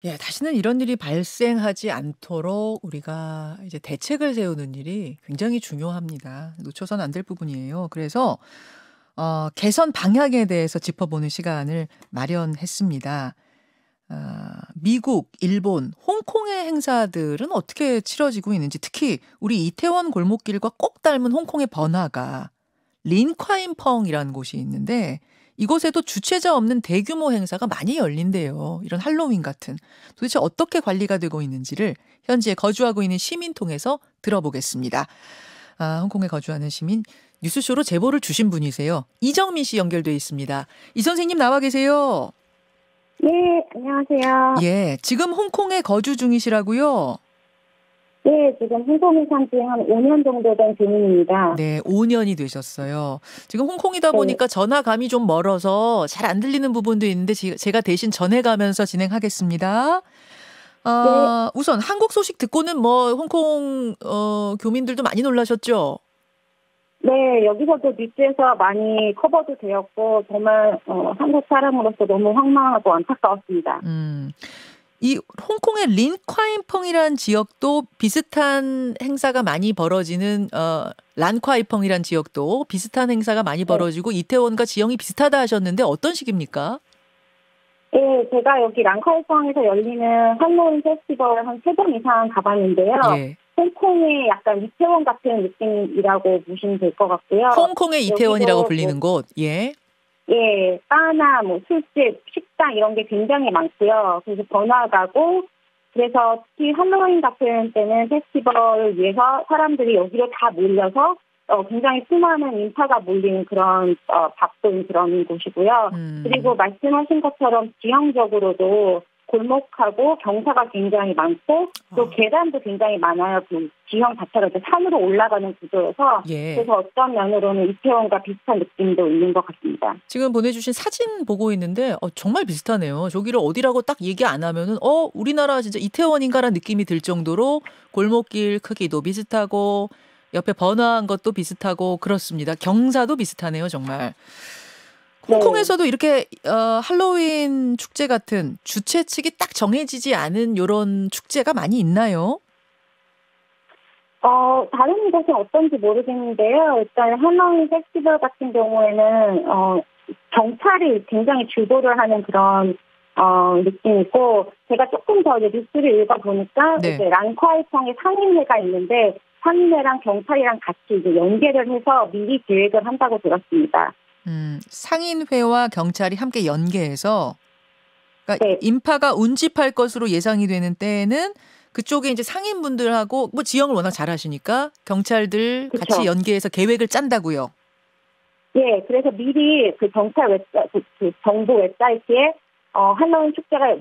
예, 다시는 이런 일이 발생하지 않도록 우리가 이제 대책을 세우는 일이 굉장히 중요합니다. 놓쳐서는 안 될 부분이에요. 그래서 개선 방향에 대해서 짚어보는 시간을 마련했습니다. 미국, 일본, 홍콩의 행사들은 어떻게 치러지고 있는지, 특히 우리 이태원 골목길과 꼭 닮은 홍콩의 번화가 린콰임펑이라는 곳이 있는데, 이곳에도 주최자 없는 대규모 행사가 많이 열린대요. 이런 할로윈 같은. 도대체 어떻게 관리가 되고 있는지를 현지에 거주하고 있는 시민 통해서 들어보겠습니다. 홍콩에 거주하는 시민, 뉴스쇼로 제보를 주신 분이세요. 이정민 씨 연결돼 있습니다. 이 선생님 나와 계세요. 네, 안녕하세요. 예, 지금 홍콩에 거주 중이시라고요? 네, 지금 홍콩에 산 지 한 5년 정도 된 주민입니다. 네, 5년이 되셨어요. 지금 홍콩이다 네, 보니까 전화감이 좀 멀어서 잘 안 들리는 부분도 있는데 제가 대신 전해가면서 진행하겠습니다. 네, 우선 한국 소식 듣고는 뭐 홍콩 교민들도 많이 놀라셨죠? 네, 여기서도 뉴스에서 많이 커버도 되었고, 정말, 한국 사람으로서 너무 황망하고 안타까웠습니다. 음. 이 홍콩의 린콰이펑이라는 지역도 비슷한 행사가 많이 벌어지는 란콰이펑이라는 지역도 비슷한 행사가 많이 네, 벌어지고 이태원과 지형이 비슷하다 하셨는데 어떤 식입니까? 네, 제가 여기 랑카이성에서 열리는 할로윈 페스티벌 한 3번 이상 가봤는데요. 예. 홍콩의 약간 이태원 같은 느낌이라고 보시면 될 것 같고요. 홍콩의 이태원이라고 여기도 뭐 불리는 곳. 예. 예, 바나, 뭐, 술집, 식당 이런 게 굉장히 많고요. 그래서 번화가고, 그래서 특히 할로윈 같은 때는 페스티벌을 위해서 사람들이 여기로 다 몰려서 굉장히 수많은 인파가 몰리는 그런 바쁜 그런 곳이고요. 그리고 말씀하신 것처럼 지형적으로도 골목하고 경사가 굉장히 많고 또 계단도 굉장히 많아요. 그 지형 자체가 이제 산으로 올라가는 구조여서 예. 그래서 어떤 면으로는 이태원과 비슷한 느낌도 있는 것 같습니다. 지금 보내주신 사진 보고 있는데 정말 비슷하네요. 저기를 어디라고 딱 얘기 안 하면은 우리나라 진짜 이태원인가라는 느낌이 들 정도로 골목길 크기도 비슷하고 옆에 번화한 것도 비슷하고 그렇습니다. 경사도 비슷하네요, 정말. 네. 홍콩에서도 이렇게 할로윈 축제 같은 주최 측이 딱 정해지지 않은 요런 축제가 많이 있나요? 다른 곳은 어떤지 모르겠는데요. 일단 할로윈 페스티벌 같은 경우에는 경찰이 굉장히 주도를 하는 그런 느낌이고 제가 조금 더 이제 뉴스를 읽어보니까 네. 이제 랑콰이성의 상인회가 있는데 상인회랑 경찰이랑 같이 이제 연계를 해서 미리 계획을 한다고 들었습니다. 상인회와 경찰이 함께 연계해서 그러니까 네, 인파가 운집할 것으로 예상이 되는 때에는 그쪽에 이제 상인분들하고 뭐 지형을 워낙 잘 아시니까 경찰들 같이 그렇죠. 연계해서 계획을 짠다고요. 예, 그래서 미리 그 경찰 그 정부 웹사이트에 할로윈 축제가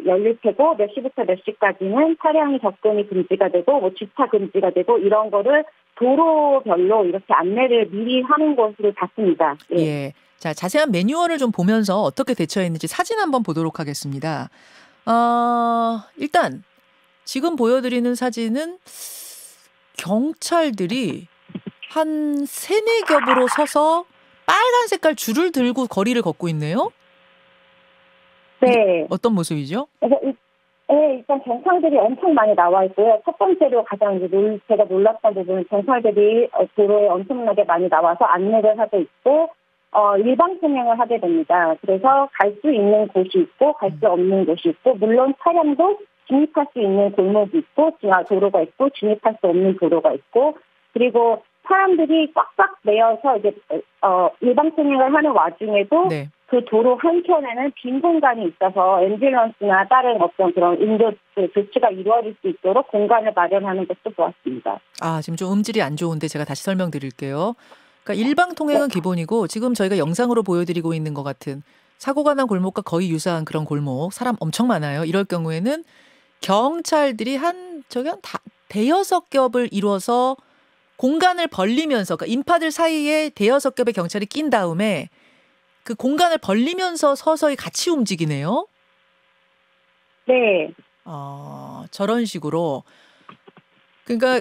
열릴 테고 몇 시부터 몇 시까지는 차량이 접근이 금지가 되고 뭐 주차 금지가 되고 이런 거를 도로별로 이렇게 안내를 미리 하는 것으로 봤습니다. 예. 예. 자, 자세한 매뉴얼을 좀 보면서 어떻게 대처했는지 사진 한번 보도록 하겠습니다. 일단 지금 보여드리는 사진은 경찰들이 한 세네 겹으로 서서 빨간 색깔 줄을 들고 거리를 걷고 있네요. 이게 네. 어떤 모습이죠? 그래서 일단 경찰들이 엄청 많이 나와 있고요. 첫 번째로 가장 이제 제가 놀랐던 부분은 경찰들이 도로에 엄청나게 많이 나와서 안내를 하고 있고 일방 통행을 하게 됩니다. 그래서 갈 수 있는 곳이 있고 갈 수 없는 곳이 있고 물론 차량도 진입할 수 있는 골목이 있고 도로가 있고 진입할 수 없는 도로가 있고 그리고 사람들이 꽉꽉 메어서 이제 일방 통행을 하는 와중에도 네. 그 도로 한켠에는 빈 공간이 있어서 앰뷸런스나 다른 어떤 그런 인도 조치가 이루어질 수 있도록 공간을 마련하는 것도 보았습니다. 지금 좀 음질이 안 좋은데 제가 다시 설명드릴게요. 그러니까 일방 통행은 기본이고 지금 저희가 영상으로 보여드리고 있는 것 같은 사고가 난 골목과 거의 유사한 그런 골목 사람 엄청 많아요. 이럴 경우에는 경찰들이 한 대여섯 겹을 이루어서 공간을 벌리면서 그러니까 인파들 사이에 대여섯 겹의 경찰이 낀 다음에 그 공간을 벌리면서 서서히 같이 움직이네요. 네. 저런 식으로. 그러니까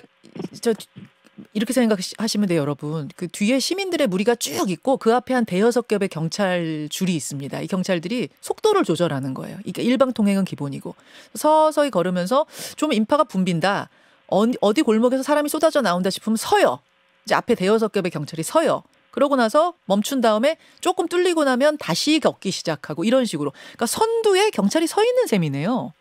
이렇게 생각하시면 돼요, 여러분. 그 뒤에 시민들의 무리가 쭉 있고 그 앞에 한 대여섯 겹의 경찰 줄이 있습니다. 이 경찰들이 속도를 조절하는 거예요. 그러니까 일방 통행은 기본이고 서서히 걸으면서 좀 인파가 붐빈다. 어디 골목에서 사람이 쏟아져 나온다 싶으면 서요. 이제 앞에 대여섯 겹의 경찰이 서요. 그러고 나서 멈춘 다음에 조금 뚫리고 나면 다시 걷기 시작하고 이런 식으로. 그러니까 선두에 경찰이 서 있는 셈이네요.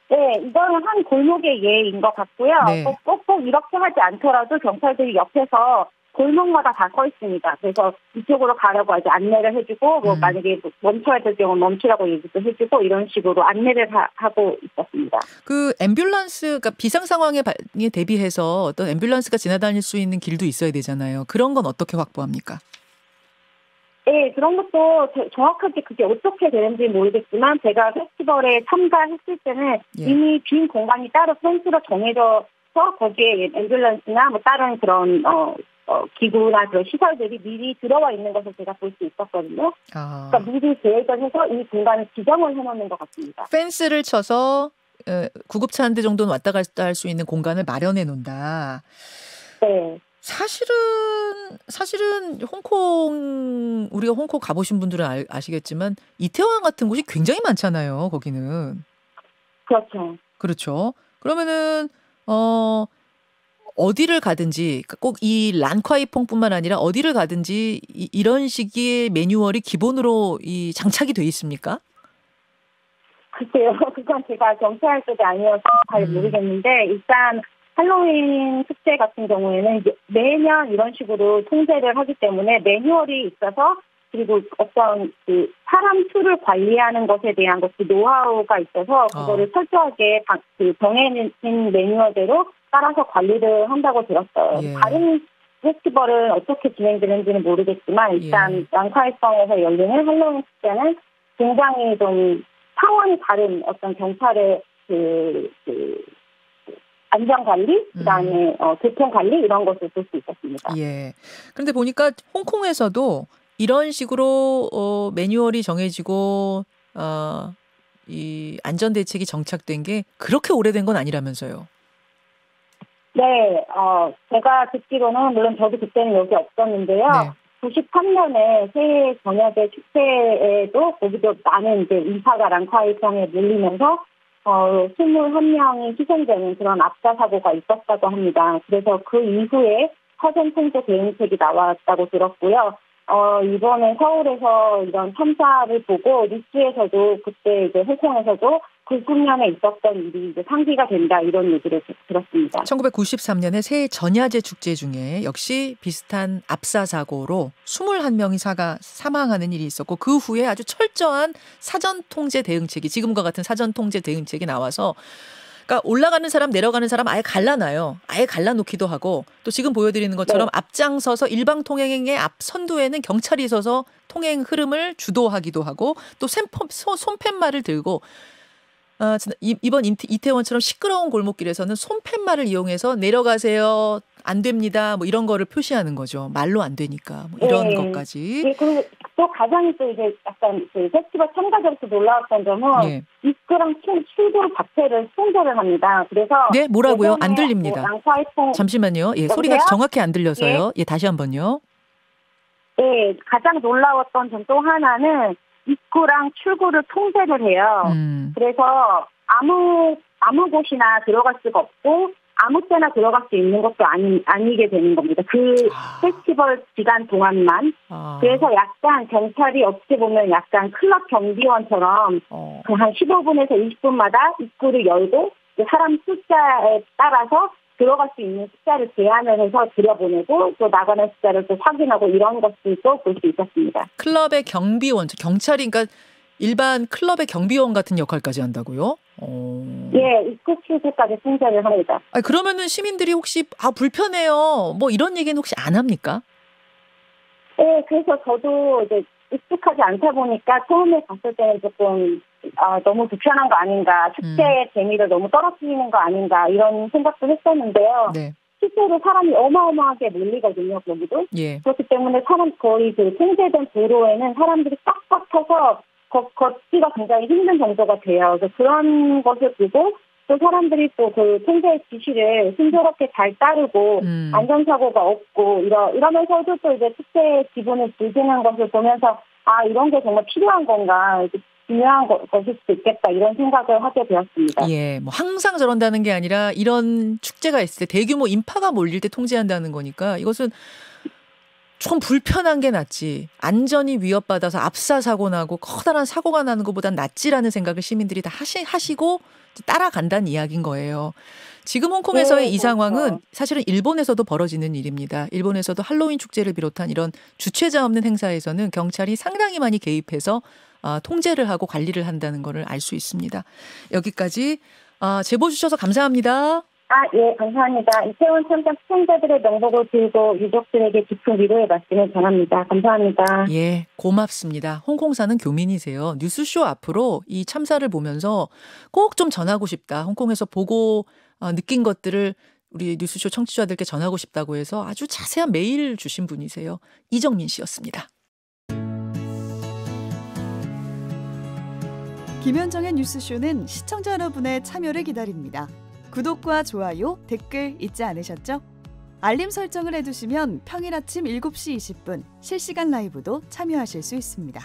네, 이거는 한 골목의 예인 것 같고요. 네. 꼭 이렇게 하지 않더라도 경찰들이 옆에서 골목마다 다 서 있습니다. 그래서 이쪽으로 가라고 아직 안내를 해주고, 만약에 멈춰야 될 경우는 멈추라고 얘기도 해주고, 이런 식으로 안내를 하고 있었습니다. 그 앰뷸런스, 그러니까 비상 상황에 대비해서 어떤 앰뷸런스가 지나다닐 수 있는 길도 있어야 되잖아요. 그런 건 어떻게 확보합니까? 네, 그런 것도 정확하게 그게 어떻게 되는지 모르겠지만 제가 페스티벌에 참가했을 때는 이미 빈 공간이 따로 펜스로 정해져서 거기에 앰뷸런스나 뭐 다른 그런 기구나 그런 시설들이 미리 들어와 있는 것을 제가 볼 수 있었거든요. 그러니까 미리 계획을 해서 이 공간을 지정을 해놓는 것 같습니다. 펜스를 쳐서 구급차 한 대 정도는 왔다 갔다 할 수 있는 공간을 마련해 놓는다. 네. 사실은 우리가 홍콩 가보신 분들은 아시겠지만 이태원 같은 곳이 굉장히 많잖아요. 거기는. 그렇죠. 그러면은 어디를 가든지 꼭 이 란콰이퐁뿐만 아니라 어디를 가든지 이런 식의 매뉴얼이 기본으로 장착이 돼 있습니까? 글쎄요. 그건 제가 경찰 쪽이 아니어서 잘 모르겠는데 일단 할로윈 축제 같은 경우에는 매년 이런 식으로 통제를 하기 때문에 매뉴얼이 있어서 그리고 어떤 그 사람 수를 관리하는 것에 대한 것도 노하우가 있어서 그거를 철저하게 정해진 매뉴얼대로 따라서 관리를 한다고 들었어요. 다른 페스티벌은 어떻게 진행되는지는 모르겠지만 일단 랑카이성에서 열리는 할로윈 축제는 굉장히 좀 차원이 다른 어떤 경찰의 안전관리, 그다음에 교통관리 이런 것을 볼 수 있었습니다. 예. 그런데 보니까 홍콩에서도 이런 식으로 매뉴얼이 정해지고 이 안전대책이 정착된 게 그렇게 오래된 건 아니라면서요. 네. 제가 듣기로는 물론 저도 그때는 여기 없었는데요. 네. 93년에 새해 저녁에 축제에도 거기도 많은 이제 인파가 랑카이성에 몰리면서 21명이 희생되는 그런 압사 사고가 있었다고 합니다. 그래서 그 이후에 사전 통제 대응책이 나왔다고 들었고요. 이번에 서울에서 이런 참사를 보고 뉴스에서도 그때 이제 홍콩에서도 그 국면에 있었던 일이 이제 상기가 된다 이런 얘기를 들었습니다. 1993년에 새해 전야제 축제 중에 역시 비슷한 압사 사고로 21명이 사망하는 일이 있었고 그 후에 아주 철저한 사전 통제 대응책이 지금과 같은 사전 통제 대응책이 나와서 그러니까 올라가는 사람 내려가는 사람 아예 갈라놔요. 아예 갈라놓기도 하고 또 지금 보여드리는 것처럼 앞장서서 일방 통행의 앞 선두에는 경찰이 서서 통행 흐름을 주도하기도 하고 또 손팻말을 들고 이번 이태원처럼 시끄러운 골목길에서는 손팻말을 이용해서 내려가세요. 안 됩니다. 뭐 이런 거를 표시하는 거죠. 말로 안 되니까. 뭐 이런 것까지. 네, 그리고 또 가장 또 이제 약간 그 페스티벌 참가자로서 놀라웠던 점은 입구랑 출구 자체를 통제를 합니다. 그래서 네, 뭐라고요? 안 들립니다. 잠시만요. 소리가 정확히 안 들려서요. 다시 한번요. 네, 가장 놀라웠던 점 또 하나는 입구랑 출구를 통제를 해요. 그래서 아무 곳이나 들어갈 수가 없고 아무 때나 들어갈 수 있는 것도 아니게 되는 겁니다. 그 페스티벌 기간 동안만. 그래서 약간 경찰이 어떻게 보면 약간 클럽 경비원처럼 한 15분에서 20분마다 입구를 열고 사람 숫자에 따라서 들어갈 수 있는 숫자를 제한을 해서 들여보내고 또 나가는 숫자를 또 확인하고 이런 것들도 볼 수 있었습니다. 클럽의 경비원, 경찰이 그러니까 일반 클럽의 경비원 같은 역할까지 한다고요? 예, 입구 출구까지 통제를 합니다. 그러면은 시민들이 혹시 불편해요. 뭐 이런 얘기는 혹시 안 합니까? 네, 그래서 저도 이제 익숙하지 않다 보니까 처음에 갔을 때는 조금 너무 불편한 거 아닌가, 축제의 재미를 너무 떨어뜨리는 거 아닌가 이런 생각도 했었는데요. 네. 실제로 사람이 어마어마하게 몰리거든요, 거기도. 그렇기 때문에 거의 그 통제된 도로에는 사람들이 꽉꽉 차서 걷기가 굉장히 힘든 정도가 돼요. 그래서 그런 것을 보고 또 사람들이 또 그 통제 지시를 순조롭게 잘 따르고 안전사고가 없고 이러면서도 또 이제 축제 기분을 즐기는 것을 보면서 아 이런 게 정말 필요한 건가 중요한 것일 수도 있겠다 이런 생각을 하게 되었습니다. 예, 뭐 항상 저런다는 게 아니라 이런 축제가 있을 때 대규모 인파가 몰릴 때 통제한다는 거니까 이것은 좀 불편한 게 낫지. 안전이 위협받아서 압사 사고 나고 커다란 사고가 나는 것보단 낫지라는 생각을 시민들이 다 하시고 따라간다는 이야기인 거예요. 지금 홍콩에서의 네, 이 상황은 그렇죠. 사실은 일본에서도 벌어지는 일입니다. 일본에서도 할로윈 축제를 비롯한 이런 주최자 없는 행사에서는 경찰이 상당히 많이 개입해서 통제를 하고 관리를 한다는 것을 알 수 있습니다. 여기까지 제보 주셔서 감사합니다. 예, 감사합니다. 이태원 참사 시청자들의 명복을 빌고 유족들에게 깊은 위로의 말씀을 전합니다. 감사합니다. 예, 고맙습니다. 홍콩 사는 교민이세요. 뉴스쇼 앞으로 이 참사를 보면서 꼭 좀 전하고 싶다. 홍콩에서 보고 느낀 것들을 우리 뉴스쇼 청취자들께 전하고 싶다고 해서 아주 자세한 메일 주신 분이세요. 이정민 씨였습니다. 김현정의 뉴스쇼는 시청자 여러분의 참여를 기다립니다. 구독과 좋아요, 댓글 잊지 않으셨죠? 알림 설정을 해두시면 평일 아침 7시 20분 실시간 라이브도 참여하실 수 있습니다.